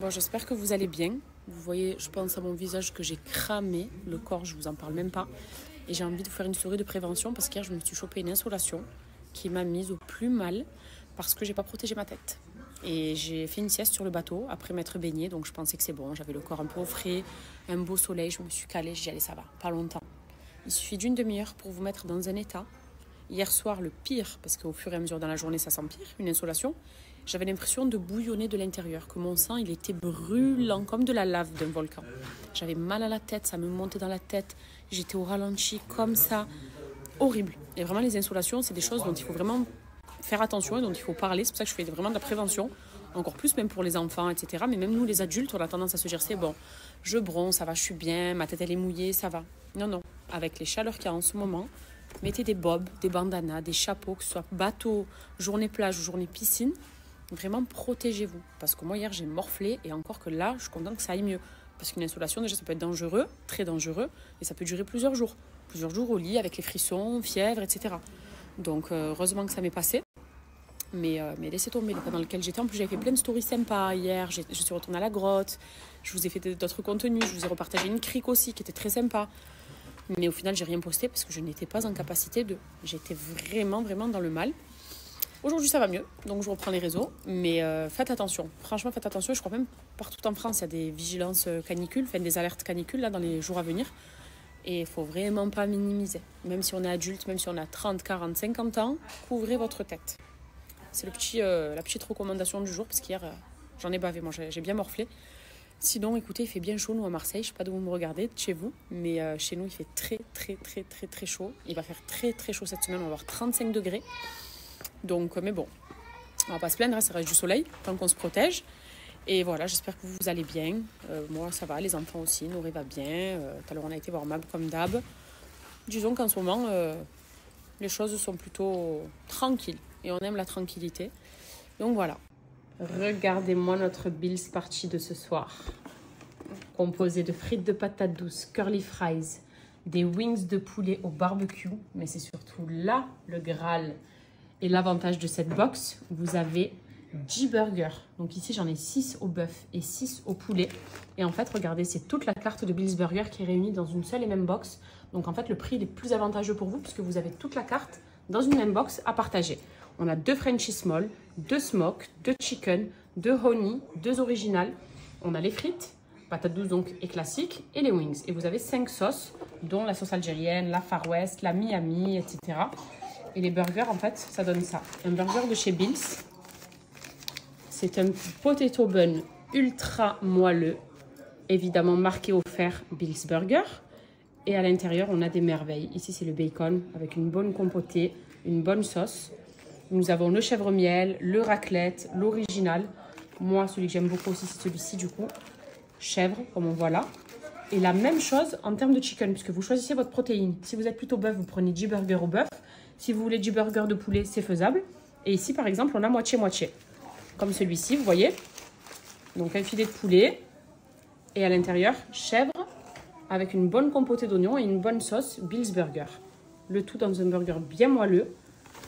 Bon, j'espère que vous allez bien. Vous voyez, je pense à mon visage que j'ai cramé. Le corps, je vous en parle même pas. Et j'ai envie de vous faire une story de prévention parce qu'hier, je me suis chopé une insolation qui m'a mise au plus mal parce que j'ai pas protégé ma tête. Et j'ai fait une sieste sur le bateau après m'être baignée, donc je pensais que c'est bon. J'avais le corps un peu au frais, un beau soleil, je me suis calée, j'ai dit allez, ça va, pas longtemps. Il suffit d'une demi-heure pour vous mettre dans un état. Hier soir, le pire, parce qu'au fur et à mesure dans la journée, ça s'empire, une insolation. J'avais l'impression de bouillonner de l'intérieur, que mon sang, il était brûlant, comme de la lave d'un volcan. J'avais mal à la tête, ça me montait dans la tête. J'étais au ralenti, comme ça. Horrible. Et vraiment, les insolations, c'est des choses dont il faut vraiment faire attention et dont il faut parler. C'est pour ça que je fais vraiment de la prévention. Encore plus, même pour les enfants, etc. Mais même nous, les adultes, on a tendance à se dire, c'est bon, je bronze, ça va, je suis bien, ma tête, elle est mouillée, ça va. Non, non. Avec les chaleurs qu'il y a en ce moment, mettez des bobs, des bandanas, des chapeaux, que ce soit bateau, journée plage ou journée piscine. Vraiment, protégez-vous. Parce que moi, hier, j'ai morflé. Et encore que là, je suis contente que ça aille mieux. Parce qu'une insolation, déjà, ça peut être dangereux, très dangereux. Et ça peut durer plusieurs jours. Plusieurs jours au lit, avec les frissons, fièvre, etc. Donc, heureusement que ça m'est passé. Mais laissez tomber l'état dans lequel j'étais. En plus, j'avais fait plein de stories sympas hier. Je suis retournée à la grotte. Je vous ai fait d'autres contenus. Je vous ai repartagé une crique aussi, qui était très sympa. Mais au final, j'ai rien posté parce que je n'étais pas en capacité de... J'étais vraiment, vraiment dans le mal. Aujourd'hui, ça va mieux, donc je reprends les réseaux. Mais faites attention. Franchement, faites attention. Je crois même partout en France, il y a des vigilances canicules, enfin des alertes canicules là, dans les jours à venir. Et il ne faut vraiment pas minimiser. Même si on est adulte, même si on a 30, 40, 50 ans, couvrez votre tête. C'est la petite recommandation du jour, parce qu'hier, j'en ai bavé. Moi, j'ai bien morflé. Sinon, écoutez, il fait bien chaud, nous, à Marseille. Je ne sais pas d'où vous me regardez, de chez vous. Mais chez nous, il fait très, très, très, très, très chaud. Il va faire très, très chaud cette semaine. On va avoir 35 degrés. Donc, mais bon, on va pas se plaindre, hein, ça reste du soleil, tant qu'on se protège. Et voilà, j'espère que vous allez bien. Moi, ça va, les enfants aussi, Nouré va bien. Tout à l'heure, on a été voir Mab comme d'hab. Disons qu'en ce moment, les choses sont plutôt tranquilles. Et on aime la tranquillité. Donc voilà. Regardez-moi notre Bill's Party de ce soir. Composé de frites de patates douces, curly fries, des wings de poulet au barbecue. Mais c'est surtout là le Graal. Et l'avantage de cette box, vous avez 10 burgers. Donc ici, j'en ai 6 au bœuf et 6 au poulet. Et en fait, regardez, c'est toute la carte de Bill's Burger qui est réunie dans une seule et même box. Donc en fait, le prix il est plus avantageux pour vous puisque vous avez toute la carte dans une même box à partager. On a 2 Frenchie Small, 2 Smoke, 2 Chicken, 2 Honey, 2 Original. On a les frites, patates douces donc et classiques, et les wings. Et vous avez 5 sauces, dont la sauce algérienne, la Far West, la Miami, etc. Et les burgers, en fait, ça donne ça. Un burger de chez Bill's. C'est un potato bun ultra moelleux. Évidemment marqué au fer Bill's Burger. Et à l'intérieur, on a des merveilles. Ici, c'est le bacon avec une bonne compotée, une bonne sauce. Nous avons le chèvre miel, le raclette, l'original. Moi, celui que j'aime beaucoup aussi, c'est celui-ci du coup. Chèvre, comme on voit là. Et la même chose en termes de chicken, puisque vous choisissez votre protéine. Si vous êtes plutôt bœuf, vous prenez 10 burgers au bœuf. Si vous voulez du burger de poulet, c'est faisable. Et ici, par exemple, on a moitié-moitié. Comme celui-ci, vous voyez. Donc, un filet de poulet. Et à l'intérieur, chèvre avec une bonne compotée d'oignons et une bonne sauce Bill's Burger. Le tout dans un burger bien moelleux.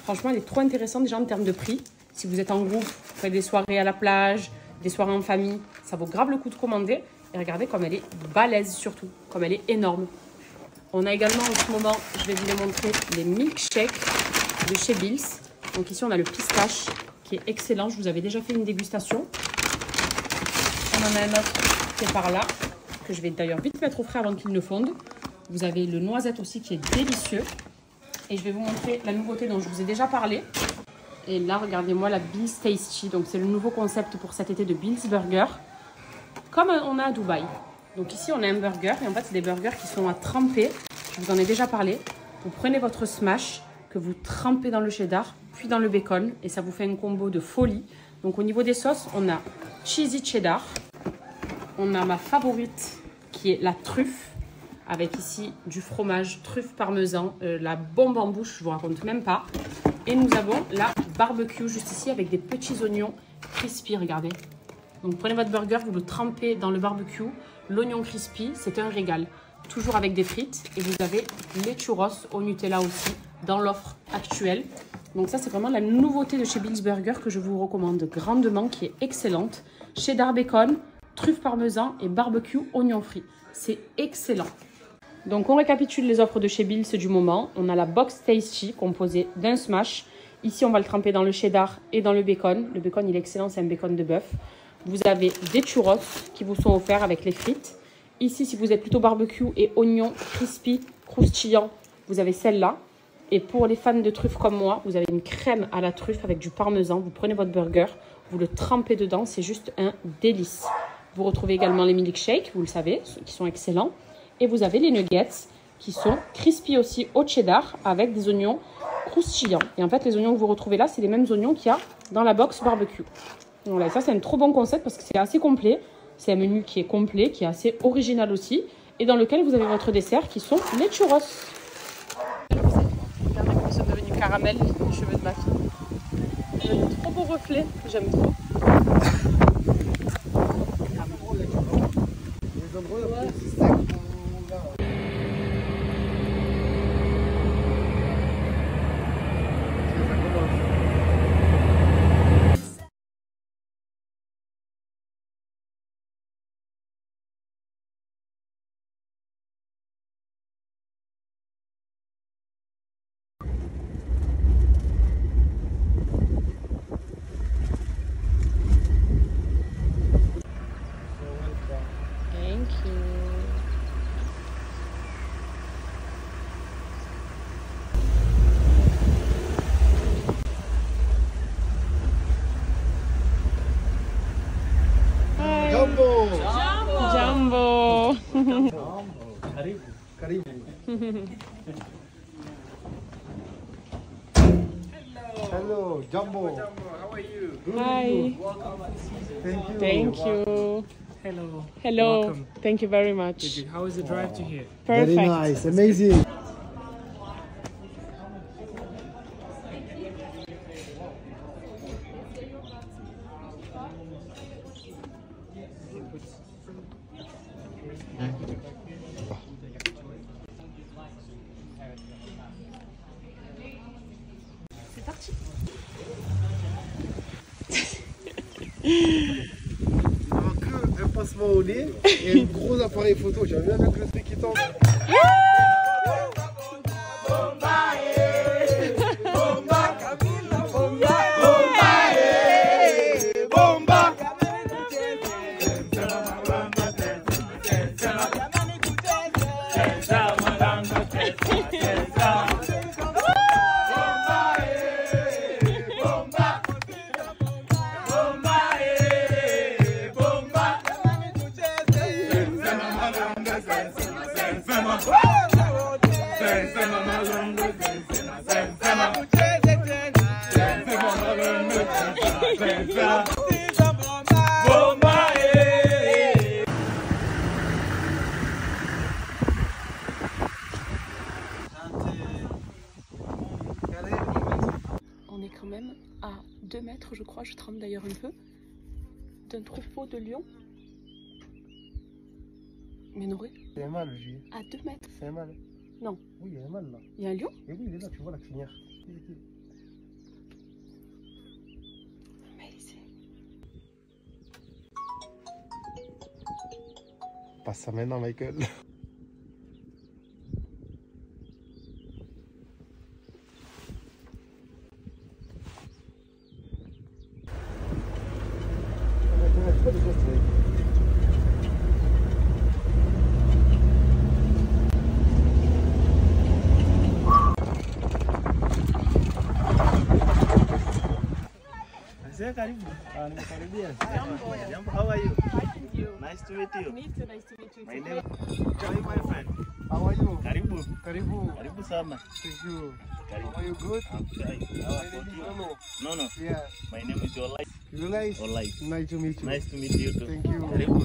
Franchement, il est trop intéressant déjà en termes de prix. Si vous êtes en groupe, vous faites des soirées à la plage, des soirées en famille, ça vaut grave le coup de commander. Et regardez comme elle est balèze surtout, comme elle est énorme. On a également en ce moment, je vais vous les montrer, les milkshakes de chez Bill's. Donc ici, on a le pistache qui est excellent. Je vous avais déjà fait une dégustation. On en a un autre qui est par là, que je vais d'ailleurs vite mettre au frais avant qu'il ne fonde. Vous avez le noisette aussi qui est délicieux. Et je vais vous montrer la nouveauté dont je vous ai déjà parlé. Et là, regardez-moi la Bill's Tasty. Donc c'est le nouveau concept pour cet été de Bill's Burger. Comme on a à Dubaï. Donc ici, on a un burger. Et en fait, c'est des burgers qui sont à tremper. Je vous en ai déjà parlé. Vous prenez votre smash que vous trempez dans le cheddar, puis dans le bacon. Et ça vous fait une combo de folie. Donc au niveau des sauces, on a cheesy cheddar. On a ma favorite qui est la truffe. Avec ici du fromage, truffe parmesan, la bombe en bouche, je vous raconte même pas. Et nous avons la barbecue juste ici avec des petits oignons crispy, regardez. Donc prenez votre burger, vous le trempez dans le barbecue. L'oignon crispy, c'est un régal. Toujours avec des frites. Et vous avez les churros au Nutella aussi dans l'offre actuelle. Donc ça, c'est vraiment la nouveauté de chez Bill's Burger que je vous recommande grandement, qui est excellente. Cheddar bacon, truffe parmesan et barbecue oignon frit. C'est excellent. Donc on récapitule les offres de chez Bills du moment. On a la box tasty composée d'un smash. Ici on va le tremper dans le cheddar et dans le bacon. Le bacon il est excellent, c'est un bacon de bœuf. Vous avez des churros qui vous sont offerts avec les frites. Ici si vous êtes plutôt barbecue et oignon crispy, croustillant, vous avez celle-là. Et pour les fans de truffes comme moi, vous avez une crème à la truffe avec du parmesan. Vous prenez votre burger, vous le trempez dedans, c'est juste un délice. Vous retrouvez également les milkshakes, vous le savez, qui sont excellents. Et vous avez les nuggets qui sont crispy aussi au cheddar avec des oignons croustillants. Et en fait, les oignons que vous retrouvez là, c'est les mêmes oignons qu'il y a dans la box barbecue. Voilà, ça c'est un trop bon concept parce que c'est assez complet. C'est un menu qui est complet, qui est assez original aussi. Et dans lequel vous avez votre dessert qui sont les churros. Regardez comment ils sont devenus caramel, les cheveux de ma fille. Il y a des trop beaux reflets, j'aime trop. Jumbo. Karibu. Hello, Jumbo. How are you? Hi. Thank you. Hello. Hello. Welcome. Thank you very much. How was the drive to here? Perfect. Very nice, amazing. C'est parti. Il manque un passement au nez et un gros appareil photo. J'avais bien avec le truc qui tombe. On est quand même à 2 mètres, je crois, je tremble d'ailleurs un peu, d'un troupeau de lions. Mais Noré, C'est un mâle, lui. à 2 mètres. C'est un mâle. Non. Oui, il y a un mâle là. Il y a un lion? Et oui, il est là, tu vois la crinière. Amazing. Passe ça maintenant, Michael. Karibu. Nimekaribia. Jambo, how are you? Nice to meet you. Nice to meet you. My name is my friend. How are you? Karibu. Karibu. Karibu sana. Thank you. Karibu. Are you good? I'm fine. How about you? No. Yeah. My name is Olai. You nice? Olai. Nice to meet you. Nice to meet you too. Thank you. Karibu.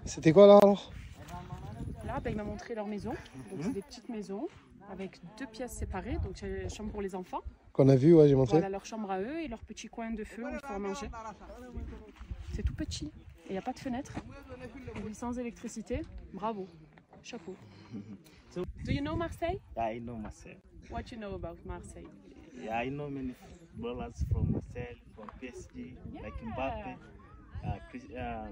C'était quoi là alors? Là, il m'a montré leur maison. Donc, c'est des petites maisons avec 2 pièces séparées. Donc, j'ai la chambre pour les enfants Qu'on a vu, ouais, j'ai montré. Voilà leur chambre à eux et leur petit coin de feu où il faut manger. C'est tout petit et il n'y a pas de fenêtre. On vit sans électricité. Bravo, chapeau. Do you know Marseille? Yeah, I know Marseille. What you know about Marseille? Yeah, I know many footballers from Marseille, from PSG, like Mbappe,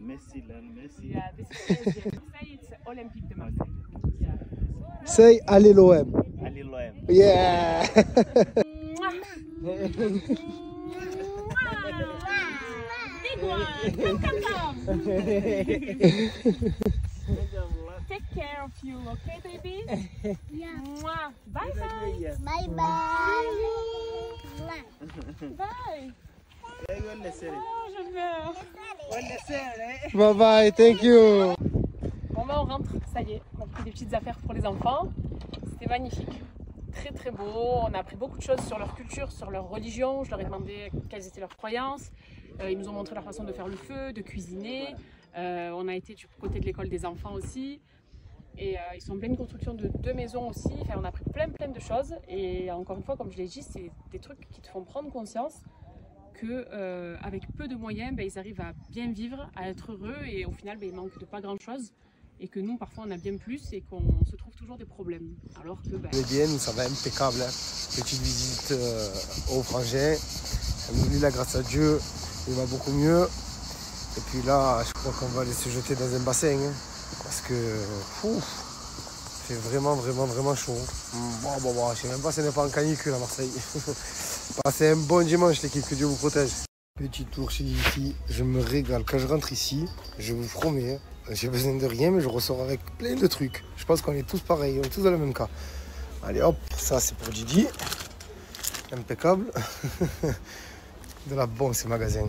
Messi, Lionel Messi. Yeah, this is PSG. Marseille, it's Olympique de Marseille. Yeah. Say allez l'OM. Ali Loem. Yeah. Big one! Come. Take care of you, okay, baby? Yeah. Bye bye. Bye bye. Bye. Oh, je meurs. Bye bye, thank you. Bon, ben, on rentre, ça y est. On a pris des petites affaires pour les enfants. C'était magnifique. Très très beau. On a appris beaucoup de choses sur leur culture, sur leur religion. Je leur ai demandé quelles étaient leurs croyances. Ils nous ont montré leur façon de faire le feu, de cuisiner. On a été du côté de l'école des enfants aussi. Et ils sont en pleine construction de 2 maisons aussi. Enfin, on a appris plein de choses. Et encore une fois, comme je l'ai dit, c'est des trucs qui te font prendre conscience que avec peu de moyens, ben, ils arrivent à bien vivre, à être heureux. Et au final, ben, ils manquent de pas grand-chose. Et que nous, parfois, on a bien plus et qu'on se trouve toujours des problèmes. Alors que... Ben... Les biens, ça va impeccable. Hein. Petite visite au frangin. Alhamdoulilah, grâce à Dieu, il va beaucoup mieux. Et puis là, je crois qu'on va aller se jeter dans un bassin. Hein, parce que c'est vraiment chaud. Bon, je sais même pas si on n'est pas en canicule à Marseille. Passez un bon dimanche, l'équipe, que Dieu vous protège. Petit tour chez ici, je me régale. Quand je rentre ici, je vous promets, j'ai besoin de rien, mais je ressors avec plein de trucs. Je pense qu'on est tous pareils, on est tous dans le même cas. Allez hop, ça c'est pour Didi. Impeccable. De la bombe ces magasins.